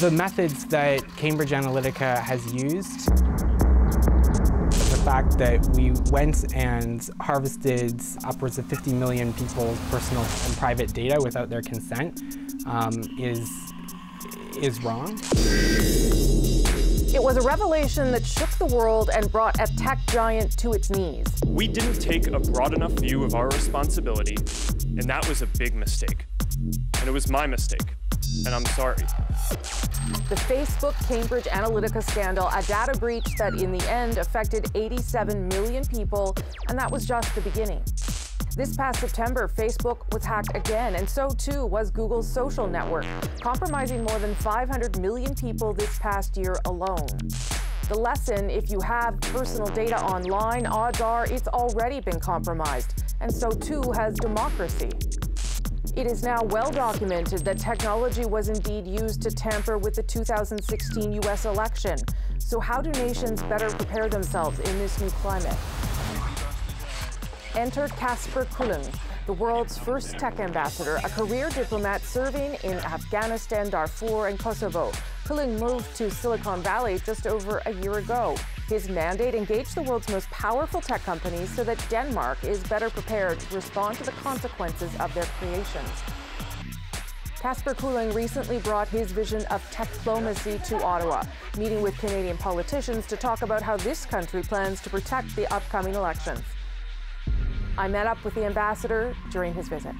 The methods that Cambridge Analytica has used, the fact that we went and harvested upwards of 50 million people's personal and private data without their consent is wrong. It was a revelation that shook the world and brought a tech giant to its knees. We didn't take a broad enough view of our responsibility, and that was a big mistake. And it was my mistake, and I'm sorry. The Facebook Cambridge Analytica scandal, a data breach that in the end affected 87 million people, and that was just the beginning. This past September, Facebook was hacked again, and so too was Google's social network, compromising more than 500 million people this past year alone. The lesson, if you have personal data online, odds are it's already been compromised, and so too has democracy. It is now well documented that technology was indeed used to tamper with the 2016 US election. So how do nations better prepare themselves in this new climate? Enter Casper Klynge, the world's first tech ambassador, a career diplomat serving in Afghanistan, Darfur, and Kosovo. Klynge moved to Silicon Valley just over a year ago. His mandate engaged the world's most powerful tech companies so that Denmark is better prepared to respond to the consequences of their creations. Casper Klynge recently brought his vision of techplomacy to Ottawa, meeting with Canadian politicians to talk about how this country plans to protect the upcoming elections. I met up with the ambassador during his visit.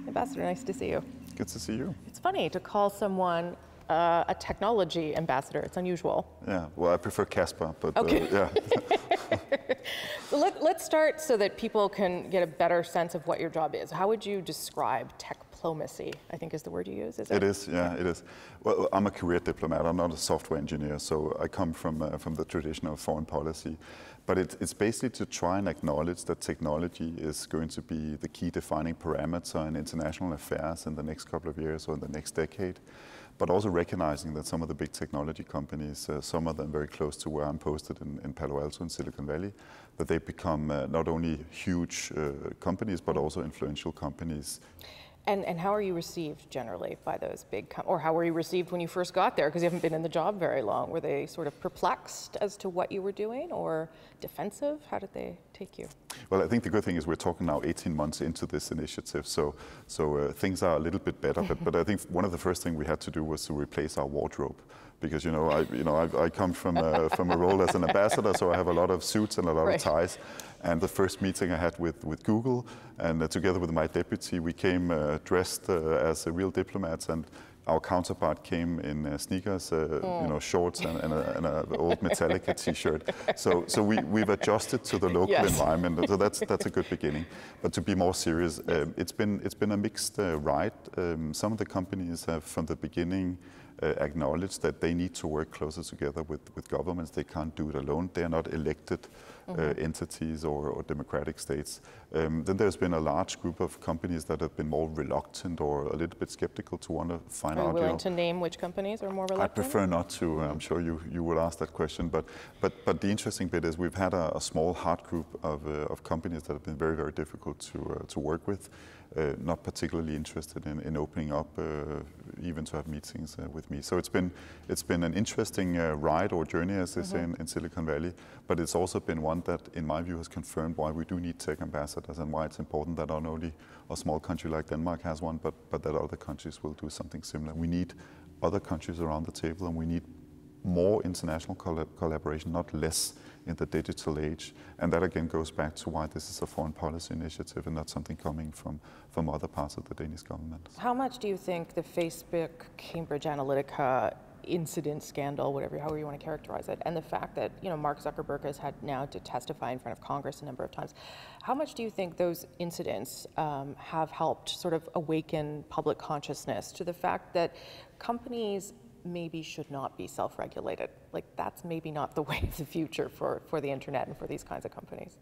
Ambassador, nice to see you. Good to see you. It's funny to call someone a technology ambassador. It's unusual. Yeah, well, I prefer Casper, but okay. Yeah. So let's start so that people can get a better sense of what your job is. How would you describe techplomacy, I think is the word you use, is it? It is, yeah, it is. Well, I'm a career diplomat. I'm not a software engineer, so I come from the tradition of foreign policy. But it's basically to try and acknowledge that technology is going to be the key defining parameter in international affairs in the next couple of years or in the next decade. But also recognizing that some of the big technology companies, some of them very close to where I'm posted in Palo Alto in Silicon Valley, that they become not only huge companies, but also influential companies. And how are you received generally by those big companies? Or how were you received when you first got there? Because you haven't been in the job very long. Were they sort of perplexed as to what you were doing or defensive? How did they take you? Well, I think the good thing is we're talking now 18 months into this initiative, so things are a little bit better. But I think one of the first things we had to do was to replace our wardrobe. Because I come from a role as an ambassador, so I have a lot of suits and a lot of ties. And the first meeting I had with Google, and together with my deputy, we came dressed as real diplomats, and our counterpart came in sneakers, shorts, and an old Metallica T-shirt. So we've adjusted to the local environment. So that's a good beginning. But to be more serious, it's been a mixed ride. Some of the companies have, from the beginning, acknowledge that they need to work closer together with governments. They can't do it alone. They are not elected entities or democratic states. Then there's been a large group of companies that have been more reluctant or a little bit skeptical to want to find out. Are you willing to name which companies are more reluctant? I prefer not to. I'm sure you will ask that question. But the interesting bit is we've had a small hard group of companies that have been very, very difficult to work with. Not particularly interested in opening up, even to have meetings with me. So it's been an interesting ride or journey, as they say in Silicon Valley. But it's also been one that, in my view, has confirmed why we do need tech ambassadors and why it's important that not only a small country like Denmark has one, but that other countries will do something similar. We need other countries around the table, and we need more international collaboration, not less, in the digital age. And that again goes back to why this is a foreign policy initiative and not something coming from other parts of the Danish government. How much do you think the Facebook Cambridge Analytica incident, scandal, however you want to characterize it, and the fact that Mark Zuckerberg has had now to testify in front of Congress a number of times, how much do you think those incidents have helped sort of awaken public consciousness to the fact that companies maybe should not be self-regulated? Like, that's maybe not the way of the future for the internet and for these kinds of companies.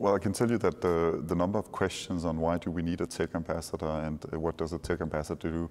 Well, I can tell you that the number of questions on why do we need a tech ambassador and what does a tech ambassador do,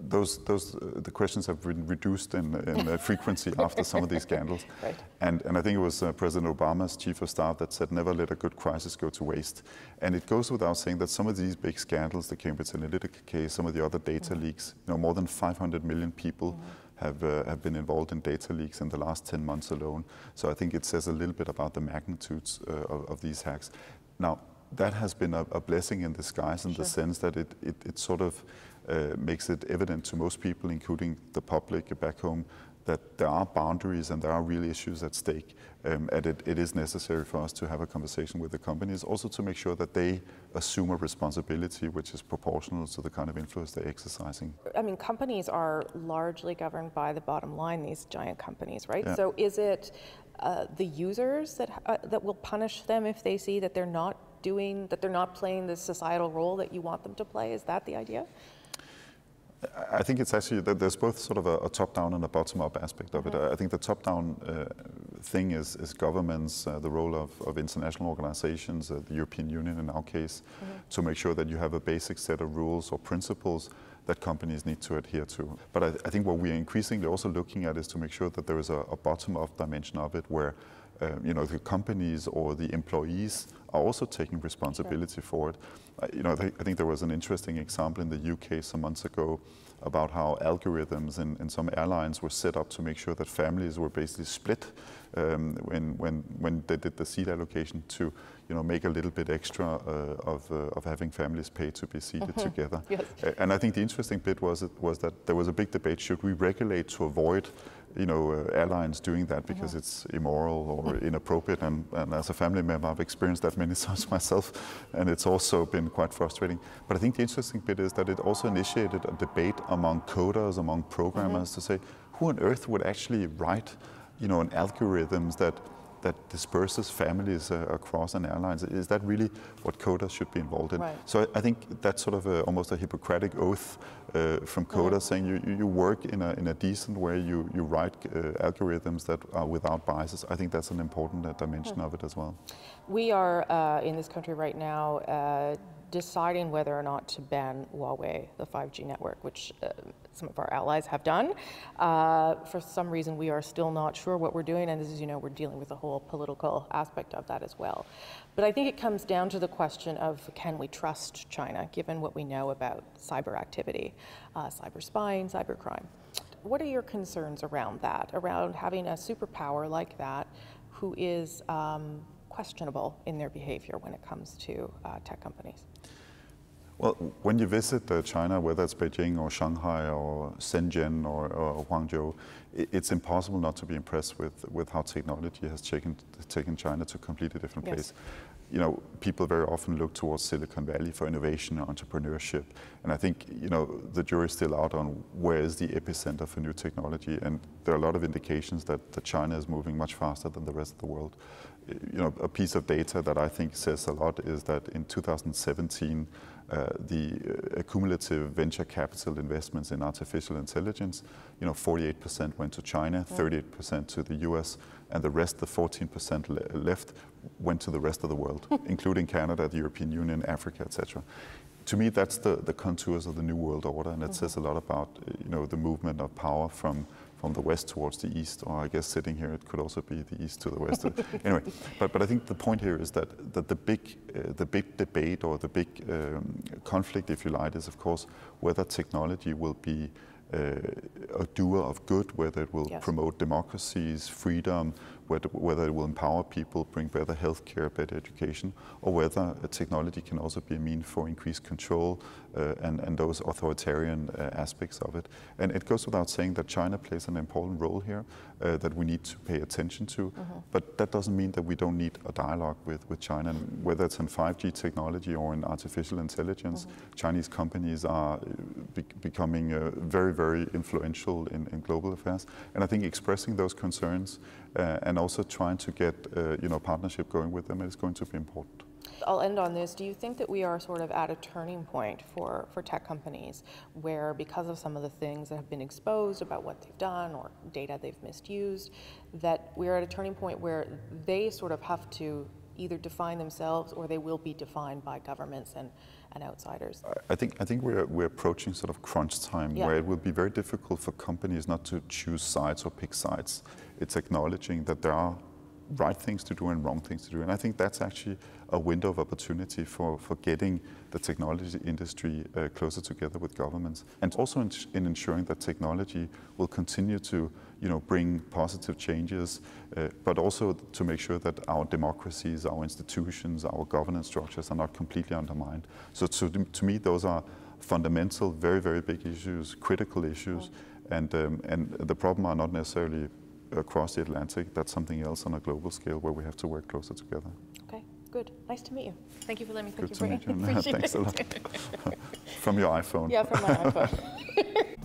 the questions have been reduced in frequency after some of these scandals. Right. And I think it was President Obama's chief of staff that said, never let a good crisis go to waste. And it goes without saying that some of these big scandals, the Cambridge Analytica case, some of the other data leaks, more than 500 million people have been involved in data leaks in the last 10 months alone. So I think it says a little bit about the magnitudes of these hacks. Now, that has been a blessing in disguise in the sense that it sort of makes it evident to most people, including the public back home, that there are boundaries and there are real issues at stake. And it is necessary for us to have a conversation with the companies, also to make sure that they assume a responsibility which is proportional to the kind of influence they're exercising. I mean, companies are largely governed by the bottom line, these giant companies, right? Yeah. So is it the users that will punish them if they see that they're not playing the societal role that you want them to play? Is that the idea? I think it's actually that there's both sort of a top-down and a bottom-up aspect of it. I think the top-down thing is governments, the role of international organizations, the European Union in our case, to make sure that you have a basic set of rules or principles that companies need to adhere to. But I think what we are increasingly also looking at is to make sure that there is a bottom-up dimension of it where the companies or the employees are also taking responsibility for it. I think there was an interesting example in the UK some months ago about how algorithms in some airlines were set up to make sure that families were basically split when they did the seat allocation to make a little bit extra of having families pay to be seated together. Yes. And I think the interesting bit was that there was a big debate: should we regulate to avoid airlines doing that because it's immoral or inappropriate? And as a family member, I've experienced that many times myself, and it's also been quite frustrating. But I think the interesting bit is that it also initiated a debate among coders, among programmers, to say, who on earth would actually write, an algorithms that disperses families across an airline? Is that really what coders should be involved in? Right. So I think that's sort of almost a Hippocratic oath from coders saying you work in a decent way, you write algorithms that are without biases. I think that's an important dimension of it as well. We are in this country right now deciding whether or not to ban Huawei, the 5G network, which some of our allies have done. For some reason, we are still not sure what we're doing, and as you know, we're dealing with the whole political aspect of that as well. But I think it comes down to the question of, can we trust China, given what we know about cyber activity, cyber spying, cyber crime? What are your concerns around that, around having a superpower like that who is questionable in their behavior when it comes to tech companies? Well, when you visit China, whether it's Beijing or Shanghai or Shenzhen or Guangzhou, it's impossible not to be impressed with how technology has taken China to a completely different place. People very often look towards Silicon Valley for innovation and entrepreneurship. And I think, the jury's still out on where is the epicenter for new technology. And there are a lot of indications that China is moving much faster than the rest of the world. A piece of data that I think says a lot is that in 2017, the cumulative venture capital investments in artificial intelligence, 48% went to China, 38% to the US, and the rest, the 14% left, went to the rest of the world, including Canada, the European Union, Africa, etc. To me, that's the contours of the New World Order, and it says a lot about the movement of power from the west towards the east, or I guess sitting here, it could also be the east to the west. Anyway, but I think the point here is that the big debate or the big conflict, if you like, is of course whether technology will be a doer of good, whether it will promote democracies, freedom, whether it will empower people, bring better healthcare, better education, or whether technology can also be a means for increased control and those authoritarian aspects of it. And it goes without saying that China plays an important role here that we need to pay attention to, but that doesn't mean that we don't need a dialogue with China. And whether it's in 5G technology or in artificial intelligence, Chinese companies are becoming very, very influential in global affairs. And I think expressing those concerns and also trying to get partnership going with them is going to be important. I'll end on this. Do you think that we are sort of at a turning point for tech companies where, because of some of the things that have been exposed about what they've done or data they've misused, that we're at a turning point where they sort of have to either define themselves or they will be defined by governments and outsiders. I think we're approaching sort of crunch time, where it will be very difficult for companies not to choose sides or pick sides. It's acknowledging that there are right things to do and wrong things to do. And I think that's actually a window of opportunity for getting the technology industry closer together with governments. And also in ensuring that technology will continue to bring positive changes, but also to make sure that our democracies, our institutions, our governance structures are not completely undermined. So to me, those are fundamental, very, very big issues, critical issues. And the problem are not necessarily across the Atlantic. That's something else on a global scale where we have to work closer together. Okay, good. Nice to meet you. Thank you for letting me pick Good your to brain. meet you. Thanks a lot. From your iPhone. Yeah, from my iPhone.